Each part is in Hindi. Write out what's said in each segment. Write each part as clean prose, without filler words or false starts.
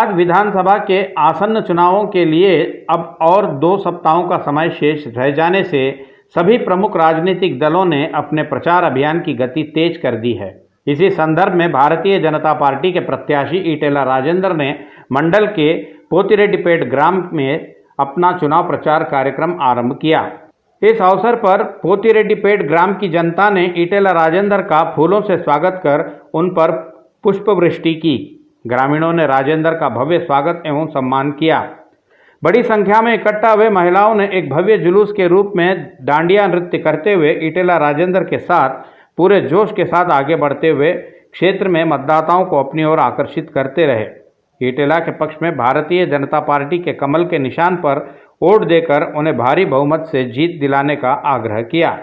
आज विधानसभा के आसन्न चुनावों के लिए अब और 2 सप्ताहों का समय शेष रह जाने से सभी प्रमुख राजनीतिक दलों ने अपने प्रचार अभियान की गति तेज कर दी है। इसी संदर्भ में भारतीय जनता पार्टी के प्रत्याशी ईटेला राजेंद्र ने मंडल के पोतिरेड्डीपेट ग्राम में अपना चुनाव प्रचार कार्यक्रम आरंभ किया। इस अवसर पर पोतिरेड्डीपेट ग्राम की जनता ने ईटेला राजेंद्र का फूलों से स्वागत कर उन पर पुष्पवृष्टि की। ग्रामीणों ने राजेंद्र का भव्य स्वागत एवं सम्मान किया। बड़ी संख्या में इकट्ठा हुए महिलाओं ने एक भव्य जुलूस के रूप में डांडिया नृत्य करते हुए ईटेला राजेंद्र के साथ पूरे जोश के साथ आगे बढ़ते हुए क्षेत्र में मतदाताओं को अपनी ओर आकर्षित करते रहे। ईटेला के पक्ष में भारतीय जनता पार्टी के कमल के निशान पर वोट देकर उन्हें भारी बहुमत से जीत दिलाने का आग्रह किया।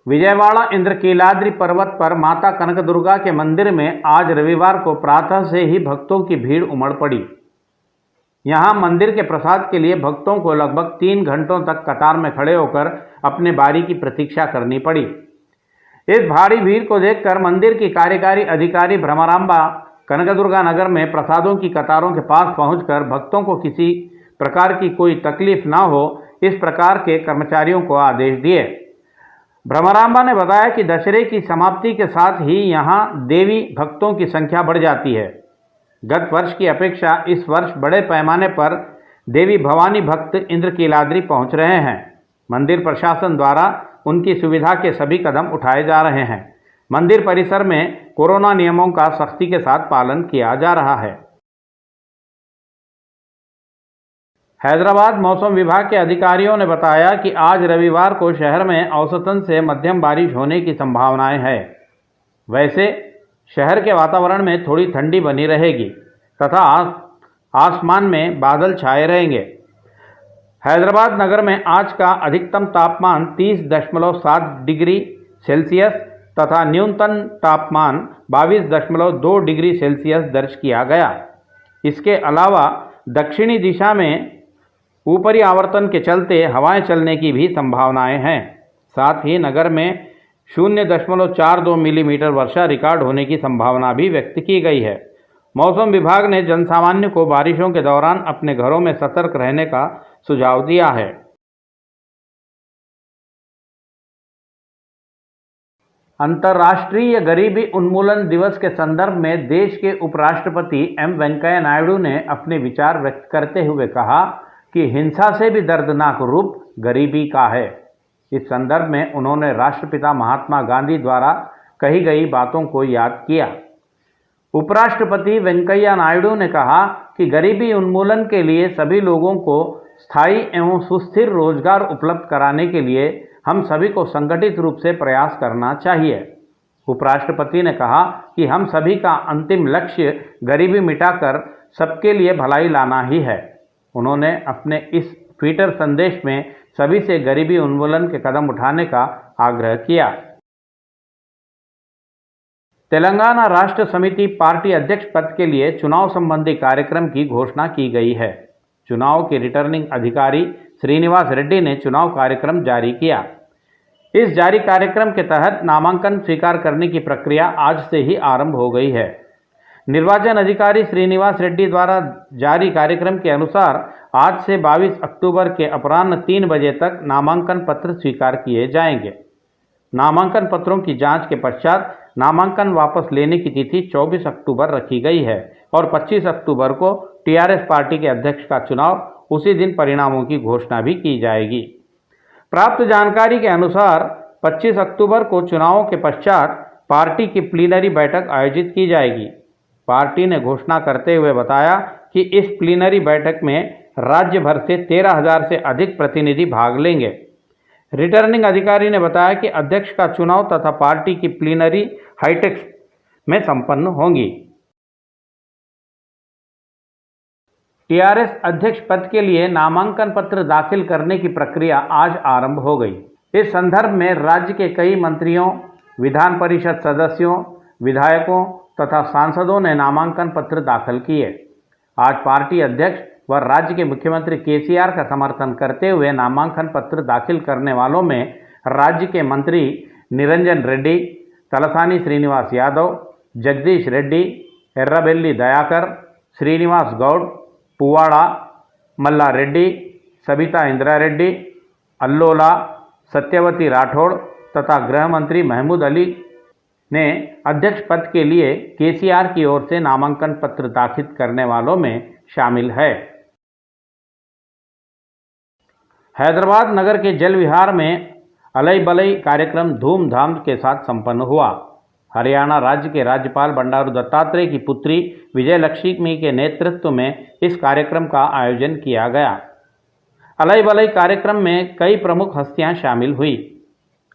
विजयवाड़ा इंद्रकीलाद्रि पर्वत पर माता कनकदुर्गा के मंदिर में आज रविवार को प्रातः से ही भक्तों की भीड़ उमड़ पड़ी। यहां मंदिर के प्रसाद के लिए भक्तों को लगभग 3 घंटों तक कतार में खड़े होकर अपने बारी की प्रतीक्षा करनी पड़ी। इस भारी भीड़ को देखकर मंदिर की कार्यकारी अधिकारी भ्रमरांबा कनकदुर्गा नगर में प्रसादों की कतारों के पास पहुंचकर भक्तों को किसी प्रकार की कोई तकलीफ न हो, इस प्रकार के कर्मचारियों को आदेश दिए। भ्रमरांबा ने बताया कि दशहरे की समाप्ति के साथ ही यहां देवी भक्तों की संख्या बढ़ जाती है। गत वर्ष की अपेक्षा इस वर्ष बड़े पैमाने पर देवी भवानी भक्त इंद्रकीलाद्रि पहुंच रहे हैं। मंदिर प्रशासन द्वारा उनकी सुविधा के सभी कदम उठाए जा रहे हैं। मंदिर परिसर में कोरोना नियमों का सख्ती के साथ पालन किया जा रहा है। हैदराबाद मौसम विभाग के अधिकारियों ने बताया कि आज रविवार को शहर में औसतन से मध्यम बारिश होने की संभावनाएं है। वैसे शहर के वातावरण में थोड़ी ठंडी बनी रहेगी तथा आसमान में बादल छाए रहेंगे। हैदराबाद नगर में आज का अधिकतम तापमान 30.7 डिग्री सेल्सियस तथा न्यूनतम तापमान 22.2 डिग्री सेल्सियस दर्ज किया गया। इसके अलावा दक्षिणी दिशा में ऊपरी आवर्तन के चलते हवाएं चलने की भी संभावनाएं हैं। साथ ही नगर में 0.42 मिलीमीटर वर्षा रिकॉर्ड होने की संभावना भी व्यक्त की गई है। मौसम विभाग ने जनसामान्य को बारिशों के दौरान अपने घरों में सतर्क रहने का सुझाव दिया है। अंतर्राष्ट्रीय गरीबी उन्मूलन दिवस के संदर्भ में देश के उपराष्ट्रपति एम वेंकैया नायडू ने अपने विचार व्यक्त करते हुए कहा कि हिंसा से भी दर्दनाक रूप गरीबी का है। इस संदर्भ में उन्होंने राष्ट्रपिता महात्मा गांधी द्वारा कही गई बातों को याद किया। उपराष्ट्रपति वेंकैया नायडू ने कहा कि गरीबी उन्मूलन के लिए सभी लोगों को स्थायी एवं सुस्थिर रोजगार उपलब्ध कराने के लिए हम सभी को संगठित रूप से प्रयास करना चाहिए। उपराष्ट्रपति ने कहा कि हम सभी का अंतिम लक्ष्य गरीबी मिटाकर सबके लिए भलाई लाना ही है। उन्होंने अपने इस ट्विटर संदेश में सभी से गरीबी उन्मूलन के कदम उठाने का आग्रह किया। तेलंगाना राष्ट्र समिति पार्टी अध्यक्ष पद के लिए चुनाव संबंधी कार्यक्रम की घोषणा की गई है। चुनाव के रिटर्निंग अधिकारी श्रीनिवास रेड्डी ने चुनाव कार्यक्रम जारी किया। इस जारी कार्यक्रम के तहत नामांकन स्वीकार करने की प्रक्रिया आज से ही आरंभ हो गई है। निर्वाचन अधिकारी श्रीनिवास रेड्डी द्वारा जारी कार्यक्रम के अनुसार आज से 22 अक्टूबर के अपराह्न 3 बजे तक नामांकन पत्र स्वीकार किए जाएंगे। नामांकन पत्रों की जांच के पश्चात नामांकन वापस लेने की तिथि 24 अक्टूबर रखी गई है और 25 अक्टूबर को टीआरएस पार्टी के अध्यक्ष का चुनाव, उसी दिन परिणामों की घोषणा भी की जाएगी। प्राप्त जानकारी के अनुसार 25 अक्टूबर को चुनावों के पश्चात पार्टी की प्लीनरी बैठक आयोजित की जाएगी। पार्टी ने घोषणा करते हुए बताया कि इस प्लीनरी बैठक में राज्य भर से 13,000 से अधिक प्रतिनिधि भाग लेंगे। रिटर्निंग अधिकारी ने बताया कि अध्यक्ष का चुनाव तथा पार्टी की प्लीनरी हाईटेक्स में संपन्न होंगी। टीआरएस अध्यक्ष पद के लिए नामांकन पत्र दाखिल करने की प्रक्रिया आज आरंभ हो गई। इस संदर्भ में राज्य के कई मंत्रियों, विधान परिषद सदस्यों, विधायकों तथा सांसदों ने नामांकन पत्र दाखिल किए। आज पार्टी अध्यक्ष व राज्य के मुख्यमंत्री केसीआर का समर्थन करते हुए नामांकन पत्र दाखिल करने वालों में राज्य के मंत्री निरंजन रेड्डी, तलसानी श्रीनिवास यादव, जगदीश रेड्डी, एर्रबेल्ली दयाकर, श्रीनिवास गौड़, पुवाड़ा, मल्ला रेड्डी, सबिता इंदिरा रेड्डी, अल्लोला, सत्यवती राठौड़ तथा गृह मंत्री महमूद अली ने अध्यक्ष पद के लिए केसीआर की ओर से नामांकन पत्र दाखिल करने वालों में शामिल है। हैदराबाद नगर के जल विहार में अलई बलई कार्यक्रम धूमधाम के साथ संपन्न हुआ। हरियाणा राज्य के राज्यपाल बंडारू दत्तात्रेय की पुत्री विजयलक्ष्मी के नेतृत्व में इस कार्यक्रम का आयोजन किया गया। अलई बलई कार्यक्रम में कई प्रमुख हस्तियां शामिल हुई।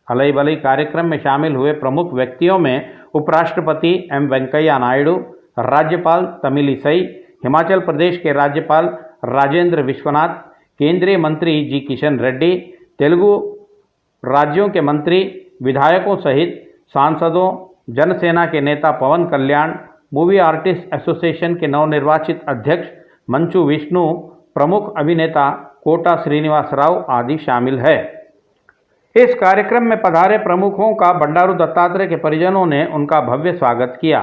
अलई बलई कार्यक्रम में शामिल हुए प्रमुख व्यक्तियों में उपराष्ट्रपति एम वेंकैया नायडू, राज्यपाल तमिलिसई, हिमाचल प्रदेश के राज्यपाल राजेंद्र विश्वनाथ, केंद्रीय मंत्री जी किशन रेड्डी, तेलुगु राज्यों के मंत्री, विधायकों सहित सांसदों, जनसेना के नेता पवन कल्याण, मूवी आर्टिस्ट एसोसिएशन के नवनिर्वाचित अध्यक्ष मंचू विष्णु, प्रमुख अभिनेता कोटा श्रीनिवास राव आदि शामिल है। इस कार्यक्रम में पधारे प्रमुखों का बंडारू दत्तात्रेय के परिजनों ने उनका भव्य स्वागत किया।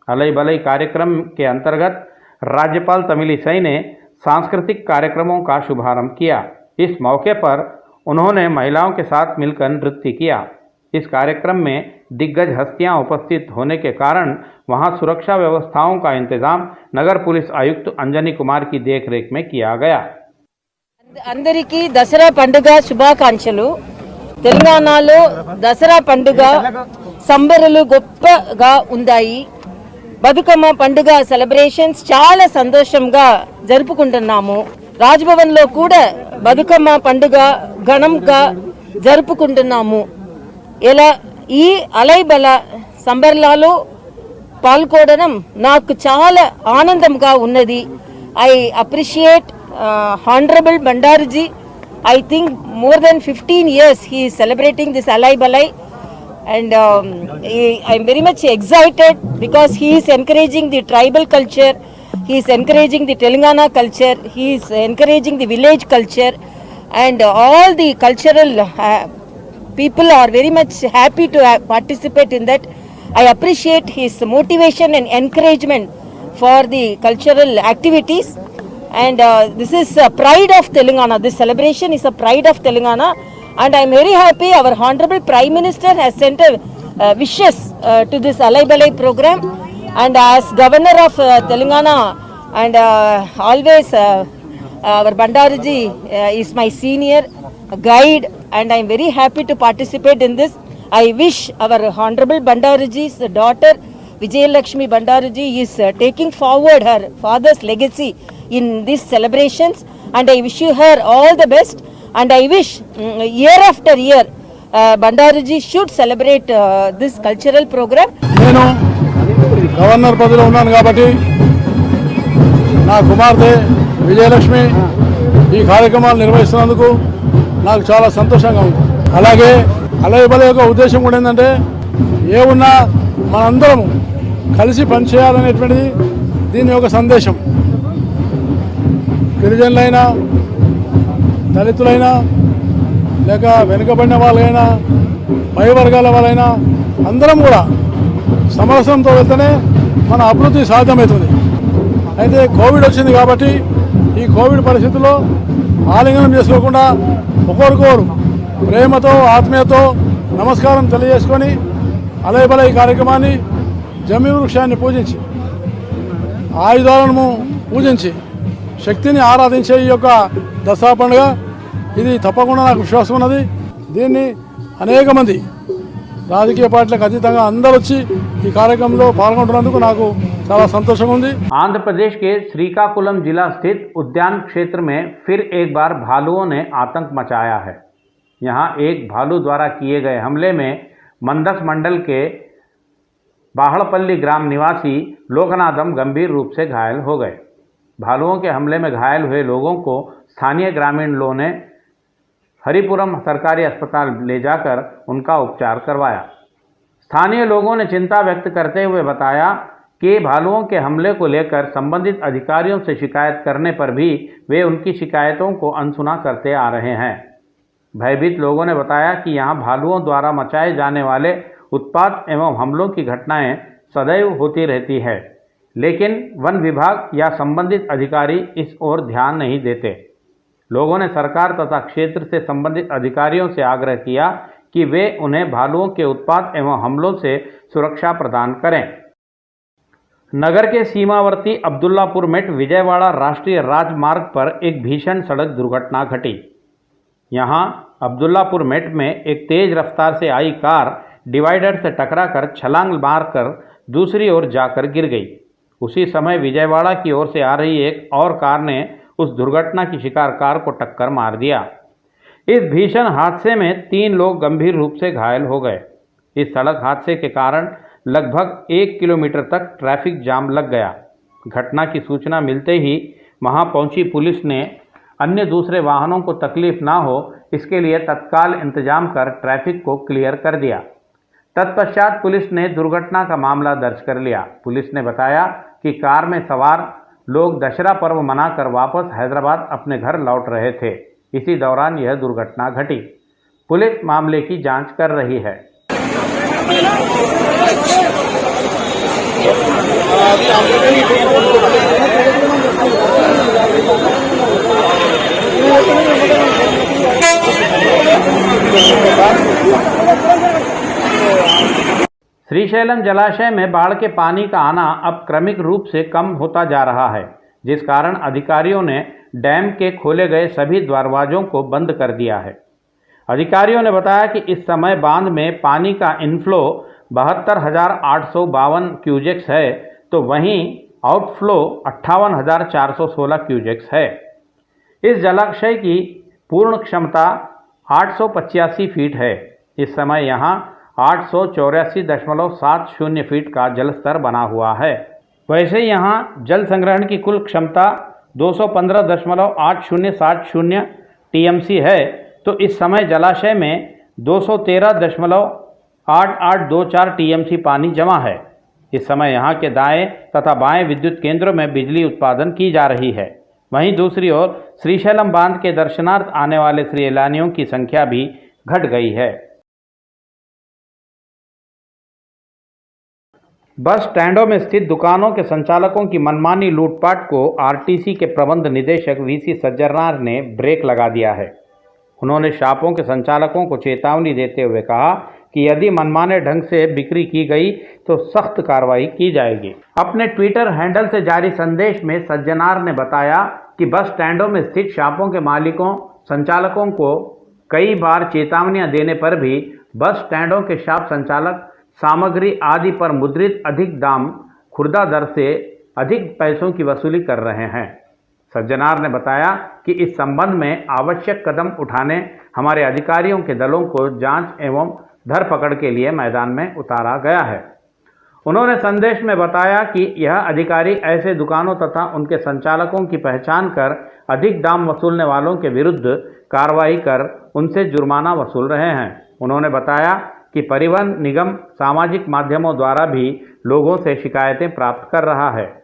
अलई बलई कार्यक्रम के अंतर्गत राज्यपाल तमिलिसई ने सांस्कृतिक कार्यक्रमों का शुभारंभ किया। इस मौके पर उन्होंने महिलाओं के साथ मिलकर नृत्य किया। इस कार्यक्रम में दिग्गज हस्तियां उपस्थित होने के कारण वहां सुरक्षा व्यवस्थाओं का इंतजाम नगर पुलिस आयुक्त अंजनी कुमार की देखरेख में किया गया। అందరికీ దసరా పండుగ శుభాకాంక్షలు। తెలంగాణలో దసరా పండుగ సంబరాలు గొప్పగా ఉన్నాయి। బతుకమ్మ పండుగ సెలబ్రేషన్స్ చాలా సంతోషంగా జరుపుకుంటున్నాము। రాజ్భవన్ లో కూడా బతుకమ్మ పండుగ ఘనంగా జరుపుకుంటున్నాము। ఇలా ఈ అలైబల సంబరాలలో పాల్గొనడం నాకు చాలా ఆనందంగా ఉన్నది। I appreciate Honorable Bandaruji. I think more than 15 years he is celebrating this Alai Balai, and I am very much excited because he is encouraging the tribal culture, he is encouraging the Telangana culture, he is encouraging the village culture, and all the cultural people are very much happy to participate in that. I appreciate his motivation and encouragement for the cultural activities. And this is a pride of Telangana. This celebration is a pride of Telangana, and I am very happy our Honorable Prime Minister has sent wishes to this Alai Balai program, and as Governor of Telangana, and always our Bandaruji is my senior guide, and I am very happy to participate in this. I wish our Honorable Bandaruji's daughter Vijayalakshmi Bandaruji is taking forward her father's legacy in these celebrations, and I wish her all the best, and I wish year after year Bandaruji should celebrate this cultural program. నేను గవర్నర్ పదవిలో ఉన్నాను కాబట్టి నా కుమార్తె విజయలక్ష్మి ఈ కార్యక్రమాలు నిర్వహిస్తున్నందుకు నాకు చాలా సంతోషంగా ఉంది। అలాగే అలై బలై యొక్క ఉద్దేశం కూడా ఏంటంటే ఏ ఉన్నా మనందరం కలిసి పనిచేయాలనేటువంటిది దీని యొక్క సందేశం। గిరిజనులైనా, దళితులైనా, లేక వెనుకబడిన వాళ్ళైనా, పై వర్గాల వాళ్ళైనా అందరం కూడా సమరసంతో వెళ్తేనే మన అభివృద్ధి సాధ్యమవుతుంది। అయితే కోవిడ్ వచ్చింది కాబట్టి ఈ కోవిడ్ పరిస్థితుల్లో ఆలింగనం చేసుకోకుండా ఒకరికొకరు ప్రేమతో, ఆత్మీయతో నమస్కారం తెలియజేసుకొని అలై బలై కార్యక్రమాన్ని జమ్మి వృక్షాన్ని పూజించి, ఆయుధాలను పూజించి, శక్తిని ఆరాధించే ఈ యొక్క దసరా పండుగ ఇది తప్పకుండా నాకు విశ్వాసం ఉన్నది। దీన్ని అనేక మంది రాజకీయ పార్టీలకు అతీతంగా అందరూ వచ్చి ఈ కార్యక్రమంలో పాల్గొంటున్నందుకు నాకు చాలా సంతోషంగా ఉంది। आंध्र प्रदेश के श्रीकाकुलम जिला स्थित उद्यान क्षेत्र में फिर एक बार भालुओं ने आतंक मचाया है। यहां एक भालू द्वारा किए गए हमले में मंदस मंडल के बाहड़पल्ली ग्राम निवासी लोकनाथम गंभीर रूप से घायल हो गए। भालुओं के हमले में घायल हुए लोगों को स्थानीय ग्रामीण लोगों ने हरिपुरम सरकारी अस्पताल ले जाकर उनका उपचार करवाया। स्थानीय लोगों ने चिंता व्यक्त करते हुए बताया कि भालुओं के हमले को लेकर संबंधित अधिकारियों से शिकायत करने पर भी वे उनकी शिकायतों को अनसुना करते आ रहे हैं। भयभीत लोगों ने बताया कि यहां भालुओं द्वारा मचाए जाने वाले उत्पात एवं हमलों की घटनाएं सदैव होती रहती है, लेकिन वन विभाग या संबंधित अधिकारी इस ओर ध्यान नहीं देते। लोगों ने सरकार तथा क्षेत्र से संबंधित अधिकारियों से आग्रह किया कि वे उन्हें भालुओं के उत्पात एवं हमलों से सुरक्षा प्रदान करें। नगर के सीमावर्ती अब्दुल्लापुर मेट विजयवाड़ा राष्ट्रीय राजमार्ग पर एक भीषण सड़क दुर्घटना घटी। यहां अब्दुल्लापुर मेट में एक तेज रफ्तार से आई कार डिवाइडर से टकराकर छलांग मारकर दूसरी ओर जाकर गिर गई। उसी समय विजयवाड़ा की ओर से आ रही एक और कार ने उस दुर्घटना की शिकार कार को टक्कर मार दिया। इस भीषण हादसे में 3 लोग गंभीर रूप से घायल हो गए। इस सड़क हादसे के कारण लगभग 1 किलोमीटर तक ट्रैफिक जाम लग गया। घटना की सूचना मिलते ही वहां पहुंची पुलिस ने अन्य दूसरे वाहनों को तकलीफ ना हो इसके लिए तत्काल इंतजाम कर ट्रैफिक को क्लियर कर दिया। तत्पश्चात पुलिस ने दुर्घटना का मामला दर्ज कर लिया। पुलिस ने बताया कि कार में सवार लोग दशहरा पर्व मनाकर वापस हैदराबाद अपने घर लौट रहे थे। इसी दौरान यह दुर्घटना घटी। पुलिस मामले की जांच कर रही है। श्रीशैलम जलाशय में बाढ़ के पानी का आना अब क्रमिक रूप से कम होता जा रहा है, जिस कारण अधिकारियों ने डैम के खोले गए सभी दरवाजों को बंद कर दिया है। अधिकारियों ने बताया कि इस समय बांध में पानी का इनफ्लो 72,852 क्यूजेक्स है, तो वहीं आउटफ्लो 58,416 क्यूजेक्स है। इस जलाशय की पूर्ण क्षमता 885 फीट है। इस समय यहाँ 884.70 फीट का जल स्तर बना हुआ है। वैसे यहाँ जल संग्रहण की कुल क्षमता 215.8070 टीएमसी है, तो इस समय जलाशय में 213.8824 टीएमसी पानी जमा है। इस समय यहाँ के दाएं तथा बाएं विद्युत केंद्रों में बिजली उत्पादन की जा रही है। वहीं दूसरी ओर श्रीशैलम बांध के दर्शनार्थ आने वाले सैलानियों की संख्या भी घट गई है। बस स्टैंडों में स्थित दुकानों के संचालकों की मनमानी लूटपाट को आरटीसी के प्रबंध निदेशक वीसी सज्जनार ने ब्रेक लगा दिया है। उन्होंने शॉपों के संचालकों को चेतावनी देते हुए कहा कि यदि मनमाने ढंग से बिक्री की गई तो सख्त कार्रवाई की जाएगी। अपने ट्विटर हैंडल से जारी संदेश में सज्जनार ने बताया कि बस स्टैंडों में स्थित शॉपों के मालिकों संचालकों को कई बार चेतावनियां देने पर भी बस स्टैंडों के शॉप संचालक सामग्री आदि पर मुद्रित अधिक दाम खुर्दा दर से अधिक पैसों की वसूली कर रहे हैं। सज्जनार ने बताया कि इस संबंध में आवश्यक कदम उठाने हमारे अधिकारियों के दलों को जांच एवं धरपकड़ के लिए मैदान में उतारा गया है। उन्होंने संदेश में बताया कि यह अधिकारी ऐसे दुकानों तथा उनके संचालकों की पहचान कर अधिक दाम वसूलने वालों के विरुद्ध कार्रवाई कर उनसे जुर्माना वसूल रहे हैं। उन्होंने बताया कि परिवहन निगम सामाजिक माध्यमों द्वारा भी लोगों से शिकायतें प्राप्त कर रहा है।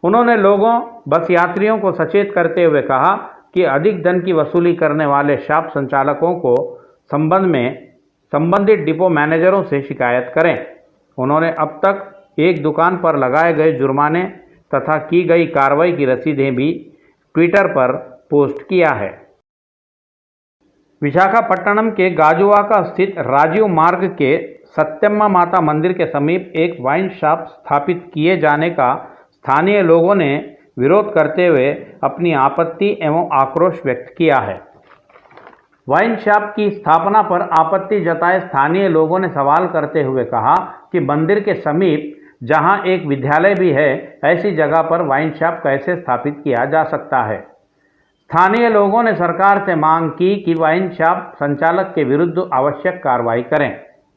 उन्होंने लोगों बस यात्रियों को सचेत करते हुए कहा कि अधिक धन की वसूली करने वाले शॉप संचालकों को संबंध में संबंधित डिपो मैनेजरों से शिकायत करें। उन्होंने अब तक एक दुकान पर लगाए गए जुर्माने तथा की गई कार्रवाई की रसीदें भी ट्विटर पर पोस्ट किया है। विशाखापट्टनम के गाजुवाका स्थित राजीव मार्ग के सत्यम्मा माता मंदिर के समीप एक वाइन शॉप स्थापित किए जाने का स्थानीय लोगों ने विरोध करते हुए अपनी आपत्ति एवं आक्रोश व्यक्त किया है। वाइन शॉप की स्थापना पर आपत्ति जताए स्थानीय लोगों ने सवाल करते हुए कहा कि मंदिर के समीप जहां एक विद्यालय भी है, ऐसी जगह पर वाइन शॉप कैसे स्थापित किया जा सकता है। स्थानीय लोगों ने सरकार से मांग की कि वाइन शॉप संचालक के विरुद्ध आवश्यक कार्रवाई करें।